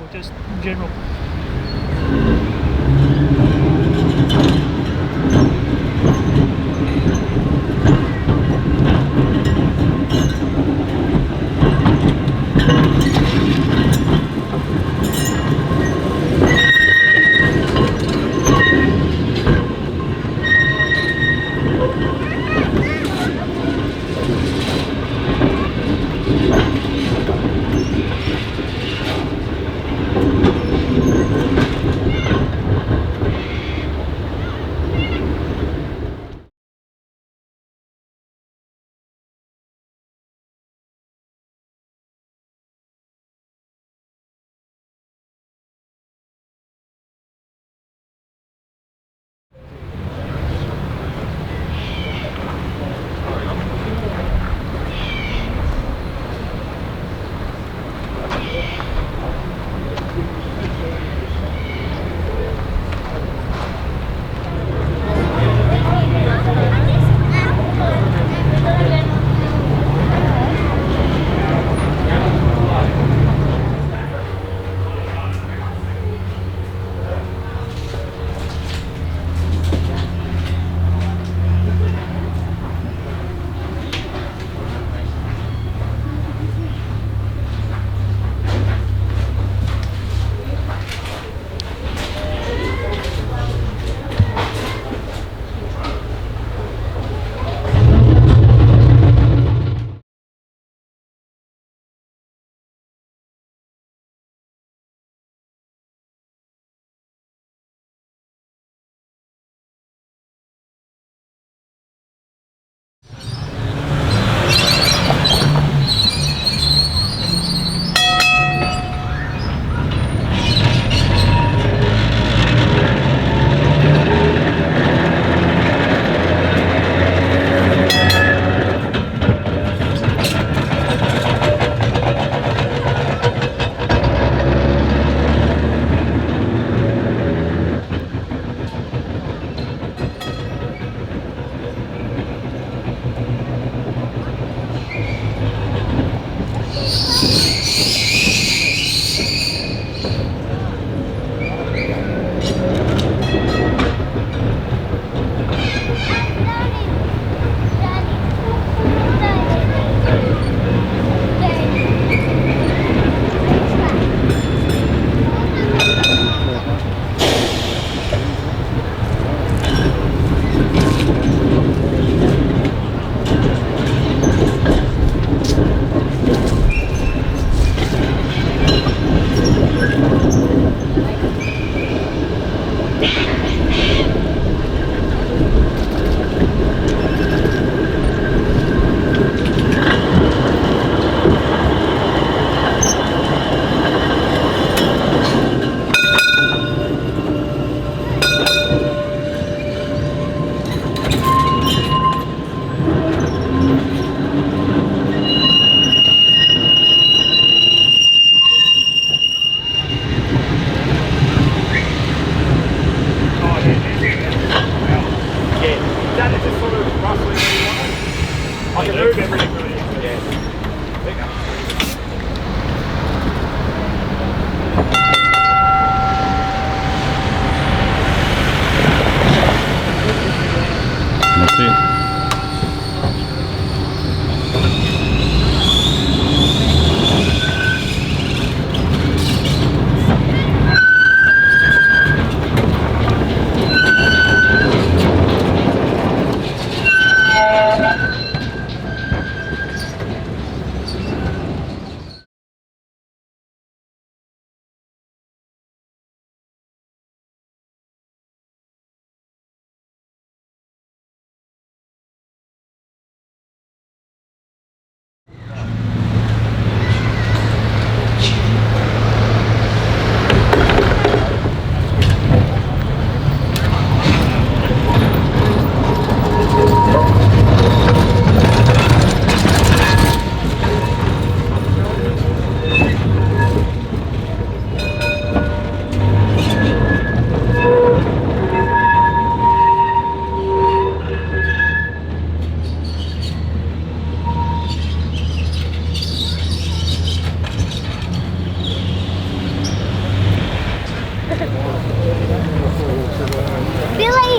or just in general?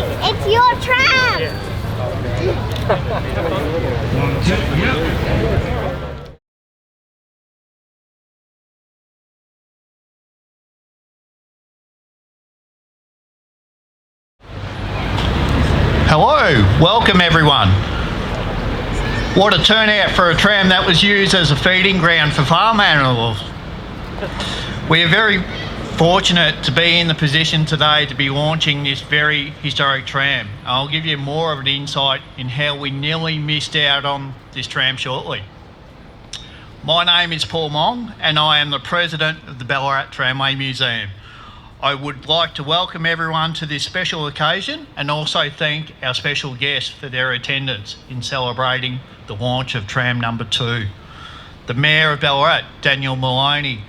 it's your tram! Hello, welcome everyone. What a turnout for a tram that was used as a feeding ground for farm animals. We are very fortunate to be in the position today to be launching this very historic tram. I'll give you more of an insight in how we nearly missed out on this tram shortly. My name is Paul Mong and I am the President of the Ballarat Tramway Museum. I would like to welcome everyone to this special occasion and also thank our special guests for their attendance in celebrating the launch of tram number 2. The Mayor of Ballarat, Daniel Maloney,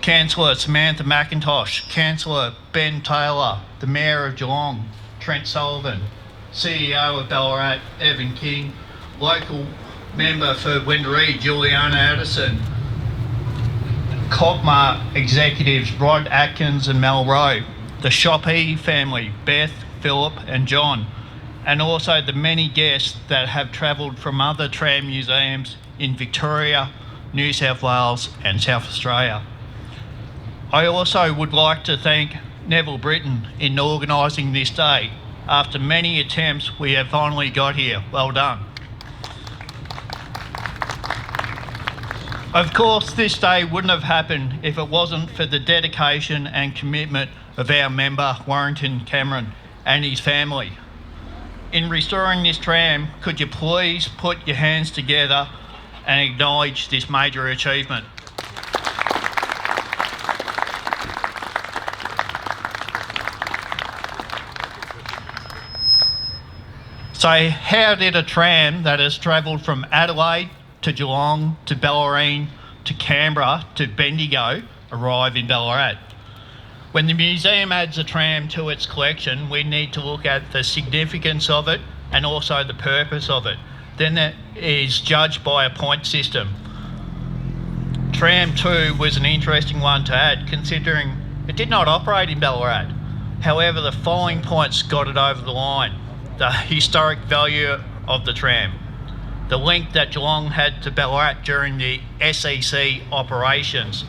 Councillor Samantha McIntosh, Councillor Ben Taylor, the Mayor of Geelong, Trent Sullivan, CEO of Ballarat, Evan King, local member for Wendouree, Juliana Addison, Cogma executives Rod Atkins and Mel Rowe, the Shoppy family, Beth, Philip and John, and also the many guests that have travelled from other tram museums in Victoria, New South Wales and South Australia. I also would like to thank Neville Britton in organising this day. After many attempts, we have finally got here. Well done. Of course, this day wouldn't have happened if it wasn't for the dedication and commitment of our member, Warrington Cameron, and his family. In restoring this tram, could you please put your hands together and acknowledge this major achievement? So how did a tram that has travelled from Adelaide to Geelong to Bellarine to Canberra to Bendigo arrive in Ballarat? When the museum adds a tram to its collection, we need to look at the significance of it and also the purpose of it. Then that is judged by a point system. Tram 2 was an interesting one to add, considering it did not operate in Ballarat. However, the following points got it over the line: the historic value of the tram, the link that Geelong had to Ballarat during the SEC operations,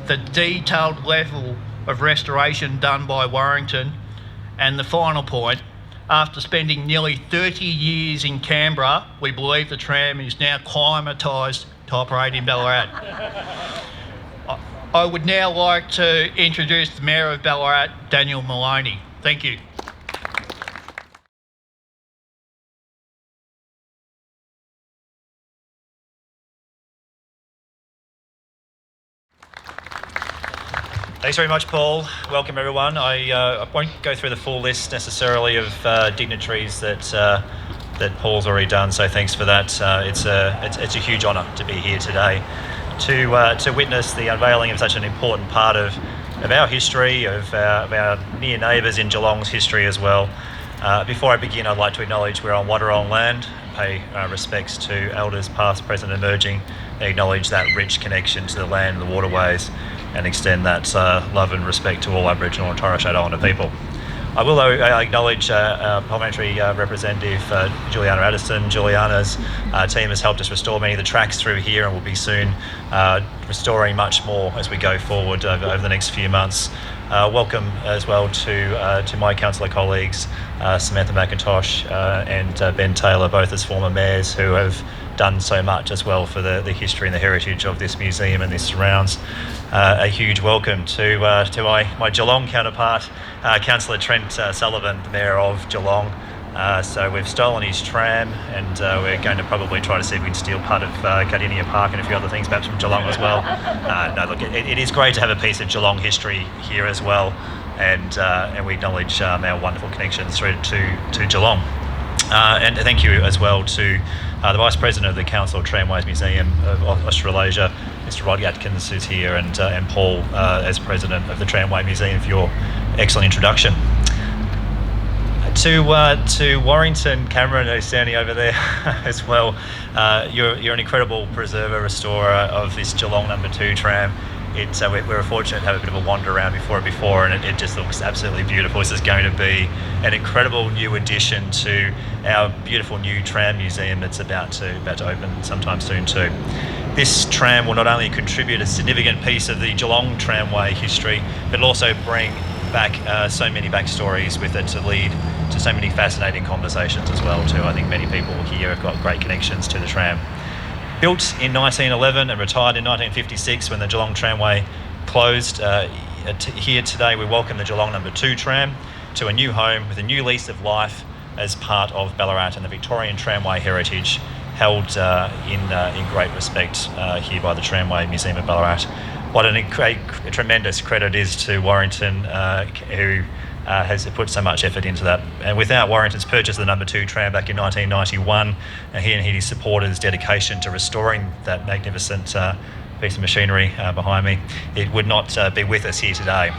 the detailed level of restoration done by Warrington, and the final point, after spending nearly 30 years in Canberra, we believe the tram is now climatised to operate in Ballarat. I would now like to introduce the Mayor of Ballarat, Daniel Maloney. Thank you. Thanks very much, Paul. Welcome, everyone. I won't go through the full list necessarily of dignitaries that Paul's already done, so thanks for that. It's a huge honour to be here today to witness the unveiling of such an important part of our history, of our near neighbours in Geelong's history as well. Before I begin, I'd like to acknowledge we're on Wadawurrung land, pay respects to elders past, present and emerging, and acknowledge that rich connection to the land and the waterways, and extend that love and respect to all Aboriginal and Torres Strait Islander people. I will, though, acknowledge Parliamentary Representative Juliana Addison. Juliana's team has helped us restore many of the tracks through here and will be soon restoring much more as we go forward over the next few months. Welcome as well to my councillor colleagues, Samantha McIntosh and Ben Taylor, both as former mayors who have done so much as well for the history and the heritage of this museum and this surrounds. A huge welcome to my Geelong counterpart, Councillor Trent Sullivan, the Mayor of Geelong. So we've stolen his tram and we're going to probably try to see if we can steal part of Cardinia Park and a few other things perhaps from Geelong as well. No, look, it is great to have a piece of Geelong history here as well, and we acknowledge our wonderful connections through to Geelong. And thank you as well to the Vice President of the Council Tramways Museum of Australasia, Mr. Rod Atkins, who's here, and Paul as President of the Tramway Museum for your excellent introduction. To Warrington Cameron, who's standing over there as well, you're an incredible preserver, restorer of this Geelong number 2 tram. we were fortunate to have a bit of a wander around before, and it just looks absolutely beautiful. This is going to be an incredible new addition to our beautiful new tram museum that's about to open sometime soon too. This tram will not only contribute a significant piece of the Geelong Tramway history, but it'll also bring back so many backstories with it to lead to so many fascinating conversations as well too. I think many people here have got great connections to the tram. Built in 1911 and retired in 1956 when the Geelong Tramway closed, here today we welcome the Geelong No. 2 tram to a new home with a new lease of life as part of Ballarat and the Victorian Tramway heritage held in great respect here by the Tramway Museum of Ballarat. What a tremendous credit is to Warrington, who has put so much effort into that. And without Warrington's purchase of the No. 2 tram back in 1991, he and his supporters' dedication to restoring that magnificent piece of machinery behind me, it would not be with us here today.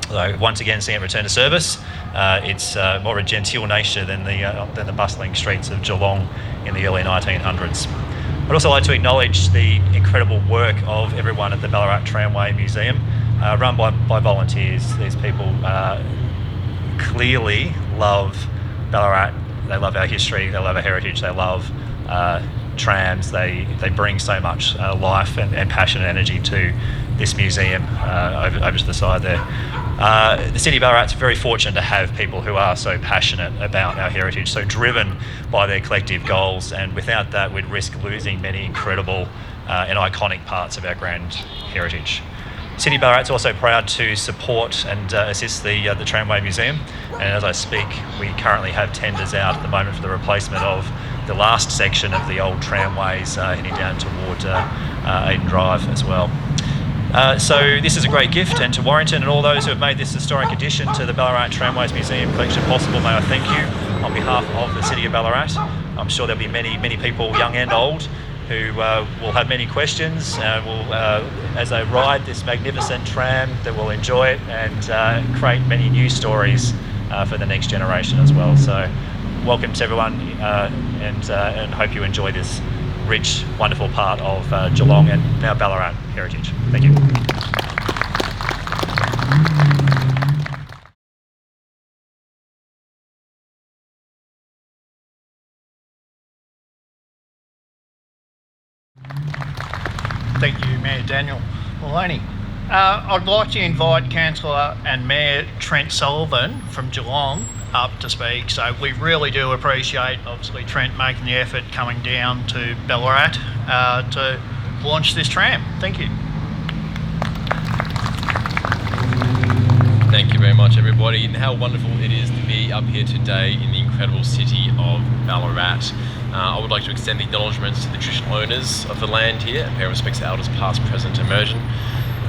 Although once again seeing it return to service, it's more a genteel nature than the bustling streets of Geelong in the early 1900s. I'd also like to acknowledge the incredible work of everyone at the Ballarat Tramway Museum, run by volunteers. These people clearly love Ballarat. They love our history, they love our heritage, they love trams. They bring so much life and passion and energy to this museum over to the side there. The City of Ballarat's very fortunate to have people who are so passionate about our heritage, so driven by their collective goals, and without that we'd risk losing many incredible and iconic parts of our grand heritage. City of Ballarat's also proud to support and assist the Tramway Museum, and as I speak we currently have tenders out at the moment for the replacement of the last section of the old tramways heading down toward Aden Drive as well. So this is a great gift, and to Warrington and all those who have made this historic addition to the Ballarat Tramways Museum collection possible, may I thank you on behalf of the City of Ballarat. I'm sure there'll be many people, young and old, who will have many questions as they ride this magnificent tram, that will enjoy it and create many new stories for the next generation as well. So welcome to everyone, and hope you enjoy this rich, wonderful part of Geelong and now Ballarat heritage. Thank you. Thank you, Mayor Daniel Maloney. I'd like to invite Councillor and Mayor Trent Sullivan from Geelong up to speak. So we really do appreciate, obviously, Trent making the effort coming down to Ballarat to launch this tram. Thank you. Thank you very much, everybody, and how wonderful it is to be up here today in the incredible city of Ballarat. I would like to extend the acknowledgements to the traditional owners of the land here and pay respects to elders past, present, and emerging.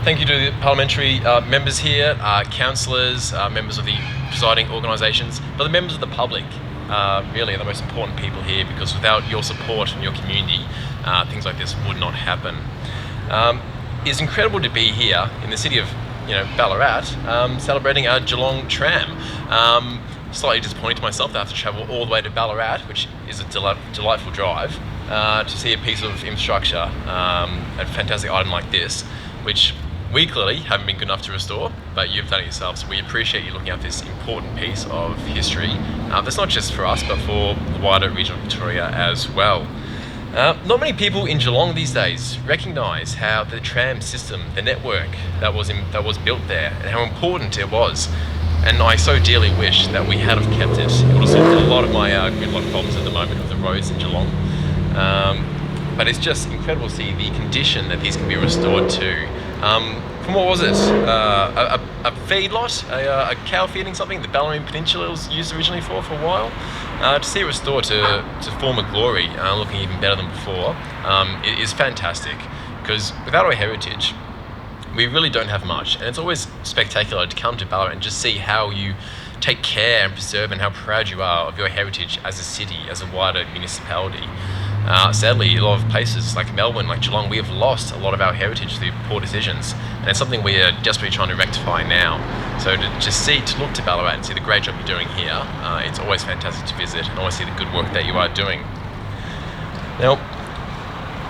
Thank you to the parliamentary members here, councillors, members of the presiding organisations, but the members of the public really are the most important people here, because without your support and your community, things like this would not happen. It's incredible to be here in the city of Ballarat, celebrating our Geelong tram. Slightly disappointing to myself that I have to travel all the way to Ballarat, which is a delightful drive, to see a piece of infrastructure, a fantastic item like this, which we clearly haven't been good enough to restore, but you've done it yourself, so we appreciate you looking at this important piece of history. That's not just for us, but for the wider region of Victoria as well. Not many people in Geelong these days recognise how the tram system, the network that was built there, and how important it was. And I so dearly wish that we had have kept it. It would have solved a lot of my gridlock problems at the moment with the roads in Geelong. But it's just incredible to see the condition that these can be restored to. From what was it? A feedlot? A cow feeding something the Ballarat Peninsula was used originally for a while. To see it restored to former glory, looking even better than before, it is fantastic. Because without our heritage, we really don't have much, and it's always spectacular to come to Ballarat and just see how you take care and preserve, and how proud you are of your heritage as a city, as a wider municipality. Sadly, a lot of places like Melbourne, like Geelong, we have lost a lot of our heritage through poor decisions, and it's something we are desperately trying to rectify now. So to look to Ballarat and see the great job you're doing here, it's always fantastic to visit, and always see the good work that you are doing. Now,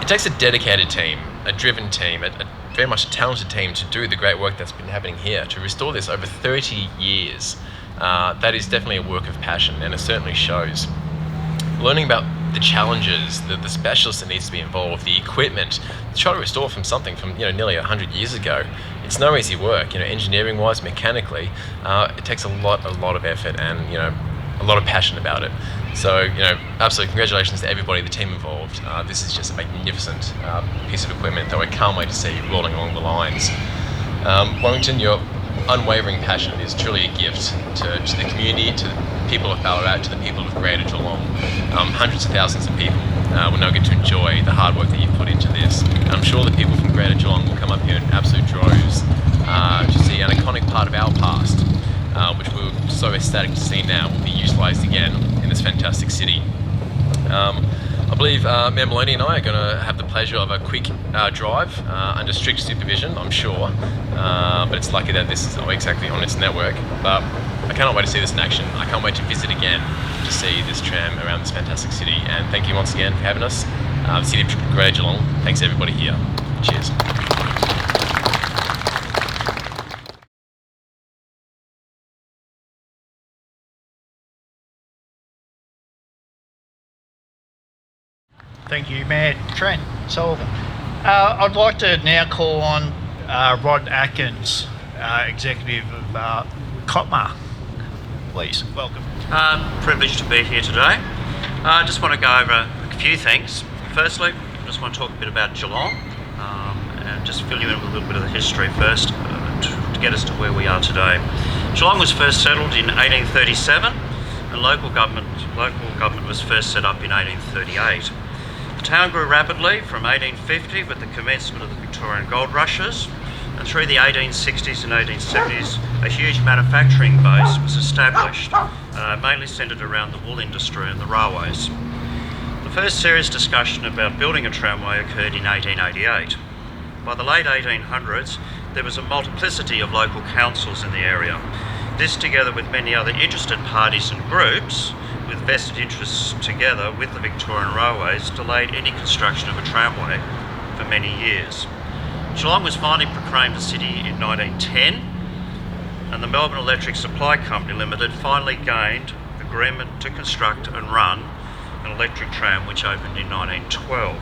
it takes a dedicated team, a driven team, a very much a talented team to do the great work that's been happening here, to restore this over 30 years. That is definitely a work of passion, and it certainly shows. Learning about the challenges, the specialists that needs to be involved, the equipment, to try to restore from something from nearly 100 years ago. It's no easy work, engineering-wise, mechanically. It takes a lot of effort and a lot of passion about it. So absolutely congratulations to everybody, the team involved. This is just a magnificent piece of equipment that I can't wait to see rolling along the lines. Warrington, your unwavering passion is truly a gift to the community, to the people of Ballarat, to the people of Greater Geelong. Hundreds of thousands of people will now get to enjoy the hard work that you've put into this. And I'm sure that people from Greater Geelong will come up here in absolute droves to see an iconic part of our past, which we're so ecstatic to see now will be utilised again in this fantastic city. I believe Mayor Maloney and I are going to have the pleasure of a quick drive under strict supervision, I'm sure. But it's lucky that this is exactly on its network. But I cannot wait to see this in action. I can't wait to visit again to see this tram around this fantastic city. And thank you once again for having us. The City of Greater Geelong, thanks to everybody here. Cheers. Thank you, Mayor Trent, Sullivan. I'd like to now call on Rod Atkins, Executive of COTMA. Please, welcome. Privileged to be here today. I just want to go over a few things. Firstly, I just want to talk a bit about Geelong and just fill you in with a little bit of the history first to get us to where we are today. Geelong was first settled in 1837 and local government was first set up in 1838. The town grew rapidly from 1850 with the commencement of the Victorian gold rushes, and through the 1860s and 1870s a huge manufacturing base was established, mainly centred around the wool industry and the railways. The first serious discussion about building a tramway occurred in 1888. By the late 1800s there was a multiplicity of local councils in the area. This, together with many other interested parties and groups with vested interests together with the Victorian Railways, delayed any construction of a tramway for many years. Geelong was finally proclaimed a city in 1910, and the Melbourne Electric Supply Company Limited finally gained agreement to construct and run an electric tram, which opened in 1912.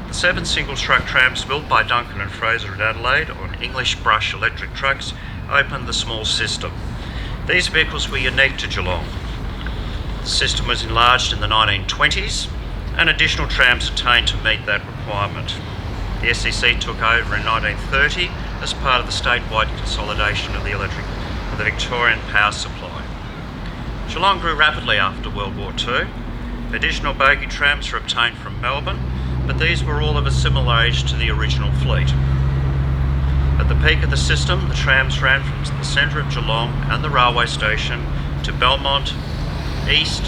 The 7 single-truck trams built by Duncan and Fraser at Adelaide on English brush electric trucks opened the small system. These vehicles were unique to Geelong. The system was enlarged in the 1920s and additional trams attained to meet that requirement. The SEC took over in 1930 as part of the statewide consolidation of the Victorian power supply. Geelong grew rapidly after World War II. Additional bogie trams were obtained from Melbourne, but these were all of a similar age to the original fleet. At the peak of the system, the trams ran from the centre of Geelong and the railway station to Belmont, East,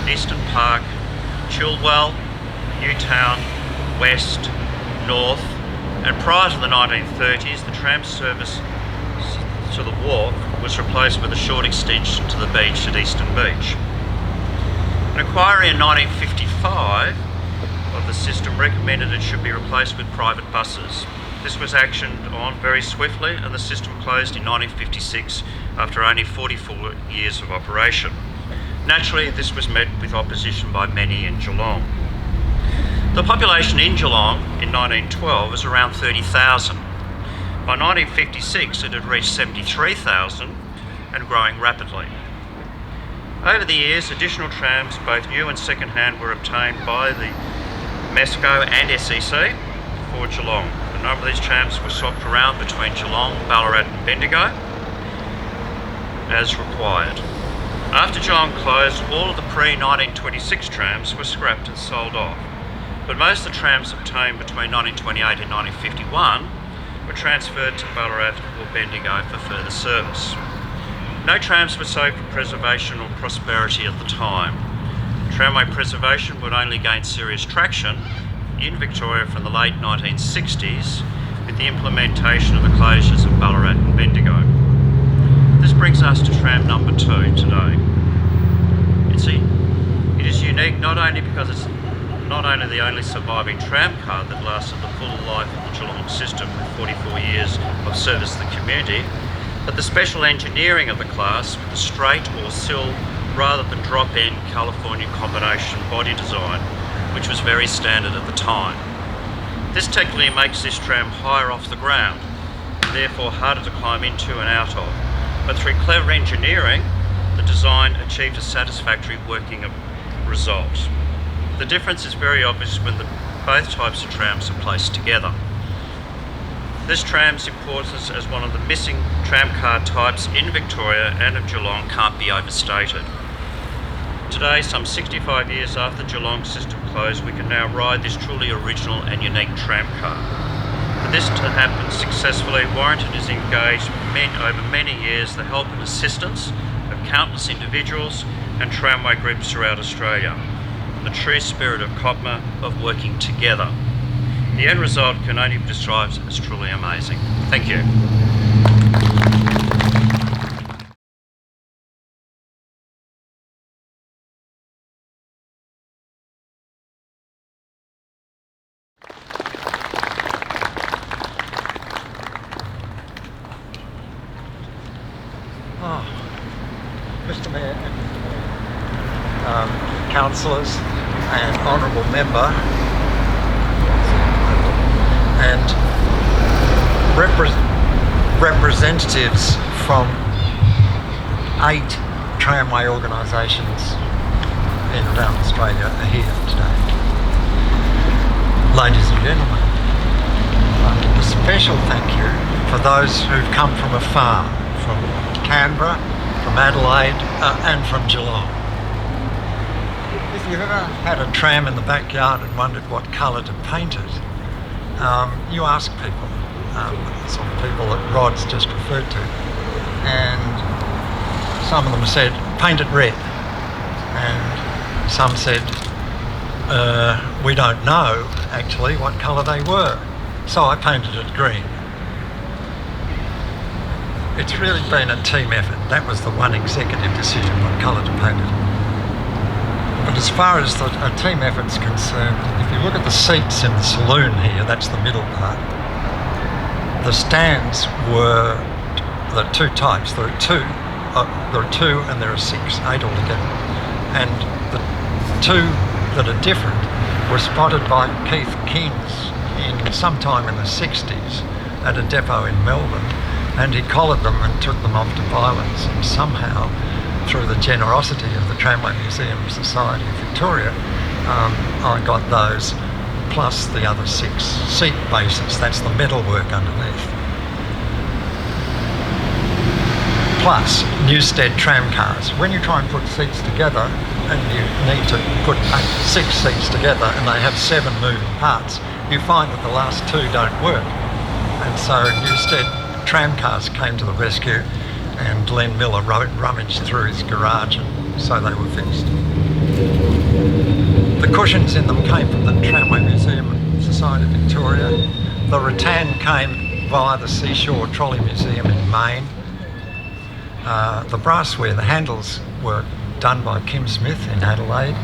Eastern Park, Chilwell, Newtown, West, North, and prior to the 1930s the tram service to the wharf was replaced with a short extension to the beach at Eastern Beach. An inquiry in 1955 of the system recommended it should be replaced with private buses. This was actioned on very swiftly and the system closed in 1956 after only 44 years of operation. Naturally, this was met with opposition by many in Geelong. The population in Geelong in 1912 was around 30,000. By 1956 it had reached 73,000 and growing rapidly. Over the years, additional trams, both new and second-hand, were obtained by the MESCO and SEC for Geelong. A number of these trams were swapped around between Geelong, Ballarat and Bendigo as required. After Geelong closed, all of the pre-1926 trams were scrapped and sold off, but most of the trams obtained between 1928 and 1951 were transferred to Ballarat or Bendigo for further service. No trams were saved for preservation or prosperity at the time. Tramway preservation would only gain serious traction in Victoria from the late 1960s with the implementation of the closures of Ballarat and Bendigo. This brings us to tram number 2 today. It is unique not only because it's not only the only surviving tram car that lasted the full life of the Geelong system with 44 years of service to the community, but the special engineering of the class with the straight or sill rather than drop-in California combination body design, which was very standard at the time. This technically makes this tram higher off the ground, and therefore harder to climb into and out of. But through clever engineering, the design achieved a satisfactory working result. The difference is very obvious when both types of trams are placed together. This tram's importance as one of the missing tram car types in Victoria and of Geelong can't be overstated. Today, some 65 years after the Geelong system closed, we can now ride this truly original and unique tram car. For this to happen successfully, Warrington is engaged over many years the help and assistance of countless individuals and tramway groups throughout Australia. The true spirit of COPMA of working together. The end result can only be described as truly amazing. Thank you. Mr Mayor, councillors and honourable member and representatives from 8 tramway organisations in and around Australia are here today. Ladies and gentlemen, a special thank you for those who've come from afar, from Canberra, from Adelaide and from Geelong. If you've ever had a tram in the backyard and wondered what colour to paint it, you ask people, the sort of people that Rod's just referred to, and some of them said, paint it red, and some said, we don't know actually what colour they were, so I painted it green. It's really been a team effort. That was the one executive decision what colour to paint it. But as far as a team effort's concerned, if you look at the seats in the saloon here, that's the middle part, the stands were the 2 types. There are two and there are 6, 8 altogether. And the 2 that are different were spotted by Keith Kings sometime in the 60s at a depot in Melbourne. And he collared them and took them off to Violence, and somehow, through the generosity of the Tramway Museum Society of Victoria, I got those, plus the other 6 seat bases, that's the metalwork underneath. Plus, Newstead tram cars. When you try and put seats together, and you need to put 6 seats together, and they have 7 moving parts, you find that the last 2 don't work. And so Newstead tram cars came to the rescue, and Glenn Miller rummaged through his garage, and so they were fixed. The cushions in them came from the Tramway Museum Society of Victoria. The rattan came via the Seashore Trolley Museum in Maine. The brassware, the handles, were done by Kim Smith in Adelaide.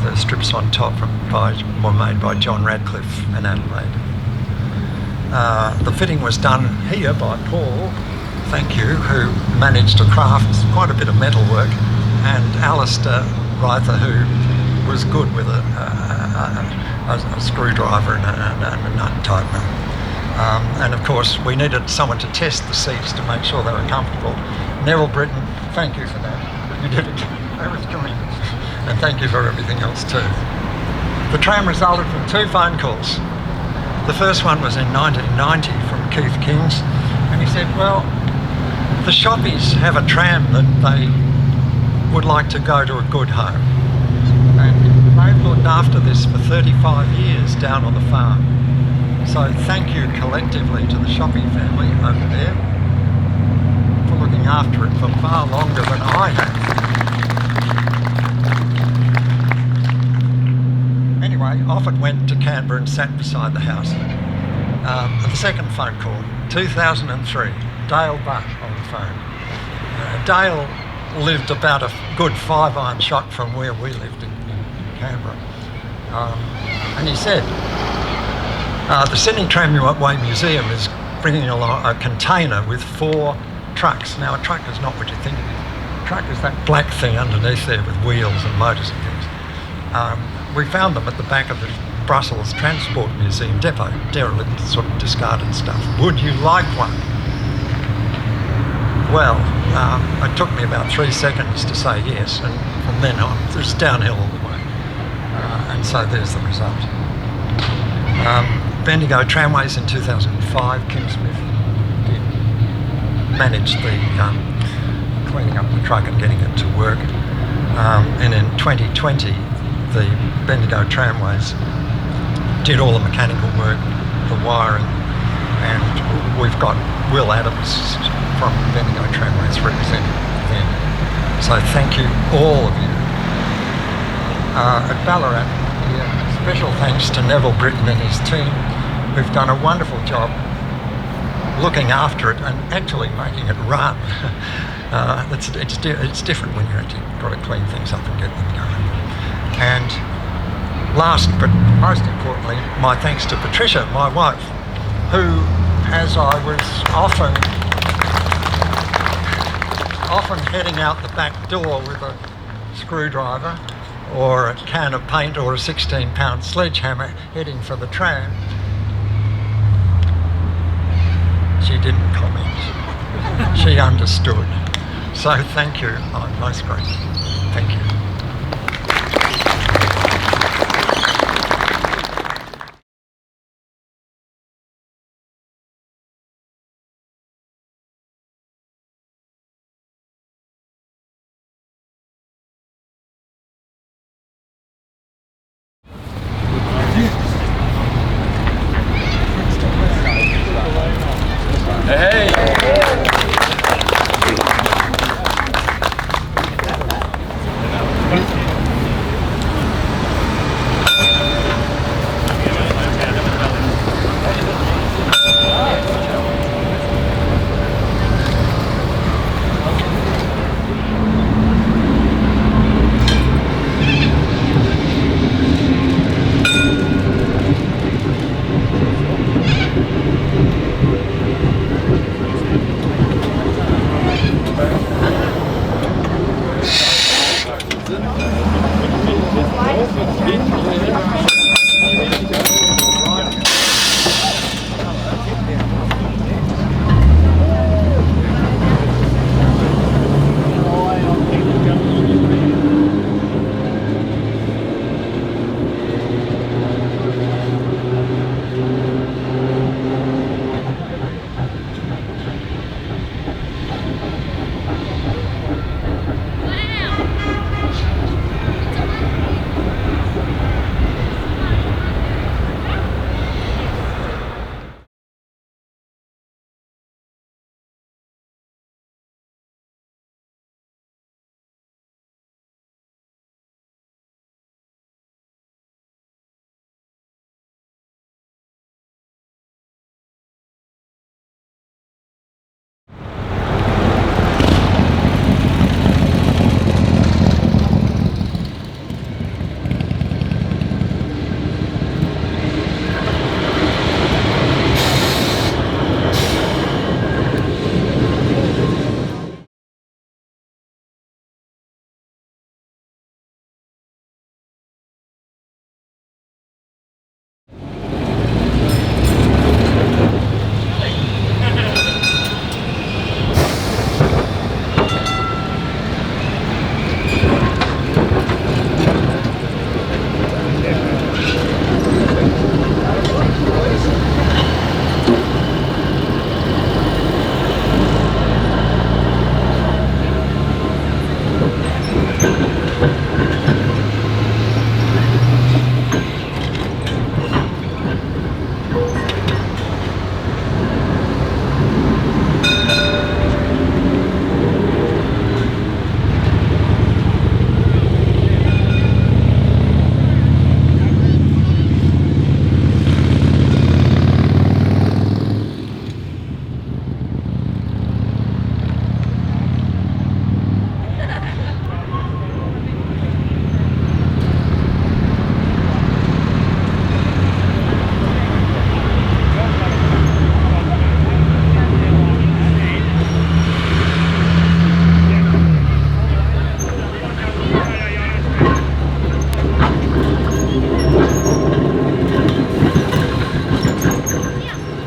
The strips on top were made by John Radcliffe in Adelaide. The fitting was done here by Paul, thank you, who managed to craft quite a bit of metalwork, and Alistair Reither, who was good with a screwdriver and a nut tightener. And of course, we needed someone to test the seats to make sure they were comfortable. Neville Britton, thank you for that. You did it. That was tremendous. And thank you for everything else too. The tram resulted from 2 phone calls. The first one was in 1990 from Keith Kings, and he said, well, the shoppies have a tram that they would like to go to a good home. And they've looked after this for 35 years down on the farm. So thank you collectively to the Shoppy family over there for looking after it for far longer than I have. Anyway, off it went to Canberra and sat beside the house. The second phone call, 2003, Dale Butt on the phone. Dale lived about a good 5-iron shot from where we lived in Canberra. And he said, the Sydney Tramway Museum is bringing along a container with 4 trucks. Now, a truck is not what you think it is. A truck is that black thing underneath there with wheels and motors and things. We found them at the back of the Brussels Transport Museum depot, derelict, sort of discarded stuff. Would you like one? Well, it took me about 3 seconds to say yes, and from then on, it's downhill all the way. And so there's the result. Bendigo Tramways in 2005, Kim Smith did manage the cleaning up the truck and getting it to work. And in 2020, the Bendigo Tramways did all the mechanical work, the wiring, and we've got Will Adams from Bendigo Tramways representing them. So thank you, all of you. At Ballarat, special thanks to Neville Britton and his team, who've done a wonderful job looking after it and actually making it run. It's different when you actually got to clean things up and get them going. And last but most importantly, my thanks to Patricia, my wife, who, as I was often heading out the back door with a screwdriver or a can of paint or a 16-pound sledgehammer heading for the tram, she didn't comment. She understood. So thank you. I'm most grateful. Thank you.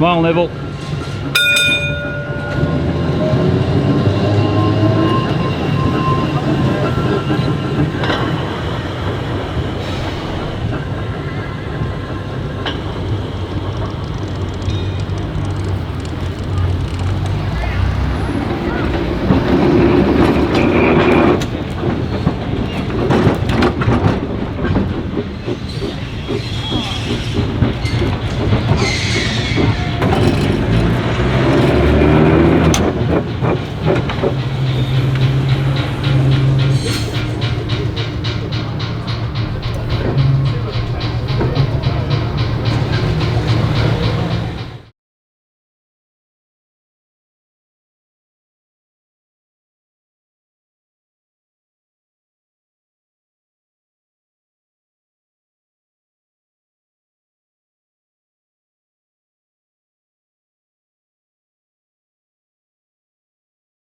Smile, Neville.